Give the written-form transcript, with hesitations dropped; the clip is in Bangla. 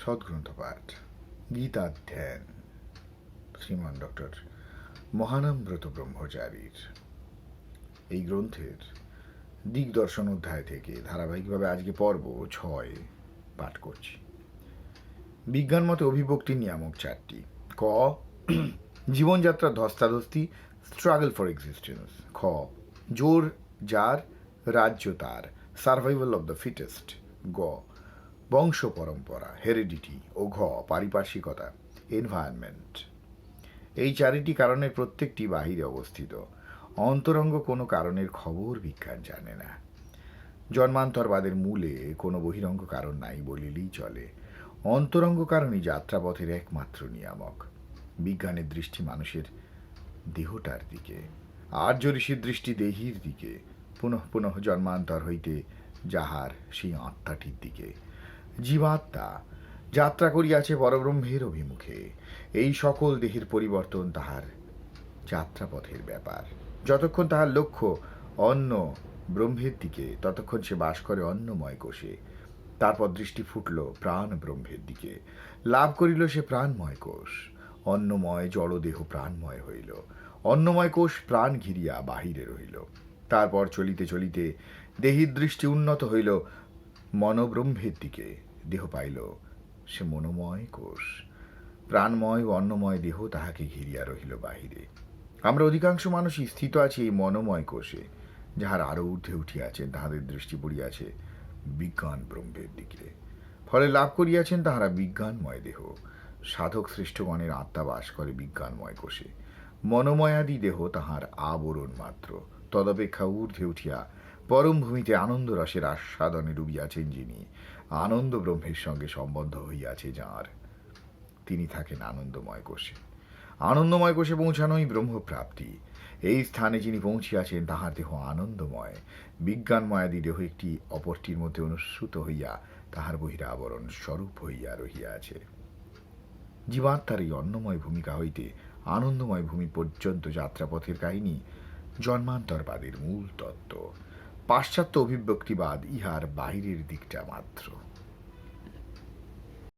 সদ্গ্রন্থ পাঠ, গীতাধ্যান শ্রীমান ডক্টর মহানামব্রত ব্রহ্মচারীর। এই গ্রন্থের দিগদর্শন অধ্যায় থেকে ধারাবাহিকভাবে আজকে পর্ব 6 পাঠ করছি। বিজ্ঞান মতে অভিব্যক্তি নিয়ামক 4টি। ক, জীবনযাত্রার ধস্তাধস্তি, স্ট্রাগল ফর এক্সিস্টেন্স। খ, জোর যার, রাজ্য তার, সার্ভাইভাল অব দ্য ফিটেস্ট। গ, বংশ পরম্পরা, হেরিডিটি। ও ঘ, পারিপার্শ্বিকতা, এনভায়রনমেন্ট। এই 4টি কারণের প্রত্যেকটি বাহিরে অবস্থিত। অন্তরঙ্গ কোনো কারণের খবর বিজ্ঞান জানে না। জন্মান্তরবাদের মূলে কোনো বহিরঙ্গ কারণ নাই বলিলেই চলে। অন্তরঙ্গ কারণই যাত্রাপথের একমাত্র নিয়ামক। বিজ্ঞানের দৃষ্টি মানুষের দেহটার দিকে, আর্য ঋষির দৃষ্টি দেহীর দিকে, পুনঃ পুনঃ জন্মান্তর হইতে যাহার সেই আত্মাটির দিকে। জীবাত্মা যাত্রা করিয়াছে পরব্রহ্মের অভিমুখে। এই সকল দেহের পরিবর্তন তাহার যাত্রাপথের ব্যাপার। যতক্ষণ তাহার লক্ষ্য অন্য ব্রহ্মের দিকে, ততক্ষণ সে বাস করে অন্নময় কোষে। তারপর দৃষ্টি ফুটল প্রাণ ব্রহ্মের দিকে, লাভ করিল সে প্রাণময় কোষ। অন্নময় জড়দেহ প্রাণময় হইল, অন্নময় কোষ প্রাণ ঘিরিয়া বাহিরে রহিল। তারপর চলিতে চলিতে দেহির দৃষ্টি উন্নত হইল মনোব্রহ্মের দিকে। দেহ পাইল সে মনোময় কোষ। প্রাণময় ও অন্নময় দেহ তাহাকে ঘিরিয়া রহিল বাহিরে। আমরা অধিকাংশ মানুষই স্থিত আছি এই মনোময় কোষে। যাহার আরও ঊর্ধ্বে উঠিয়াছেন তাহাদের দৃষ্টি পড়িয়াছে বিজ্ঞান ব্রহ্মের দিকে। ফলে লাভ করিয়াছেন তাহারা বিজ্ঞানময় দেহ। সাধক শ্রেষ্ঠগণের আত্মা বাস করে বিজ্ঞানময় কোষে। মনোময়াদি দেহ তাহার আবরণ মাত্র। তদপেক্ষা ঊর্ধ্বে উঠিয়া পরম ভূমিতে আনন্দ রসের আস্বাদনে ডুবিয়াছেন যিনি, আনন্দ ব্রহ্মের সঙ্গে সম্বন্ধ হইয়াছে যাঁর, তিনি থাকেন আনন্দময় কোষে। আনন্দময় কোষে পৌঁছানোই ব্রহ্মপ্রাপ্তি। এই স্থানে যিনি পৌঁছিয়াছেন তাহার দেহ আনন্দময়। বিজ্ঞানময়াদি দেহ একটি অপরটির মধ্যে অনুস্যূত হইয়া তাহার বহিরাবরণ স্বরূপ হইয়া রহিয়াছে। জীবাত্মার এই অন্নময় ভূমিকা হইতে আনন্দময় ভূমি পর্যন্ত যাত্রাপথের কাহিনী জন্মান্তরবাদের মূল তত্ত্ব। পাশ্চাত্য অভিব্যক্তিবাদ ইহার বাহিরের দিকটা মাত্র।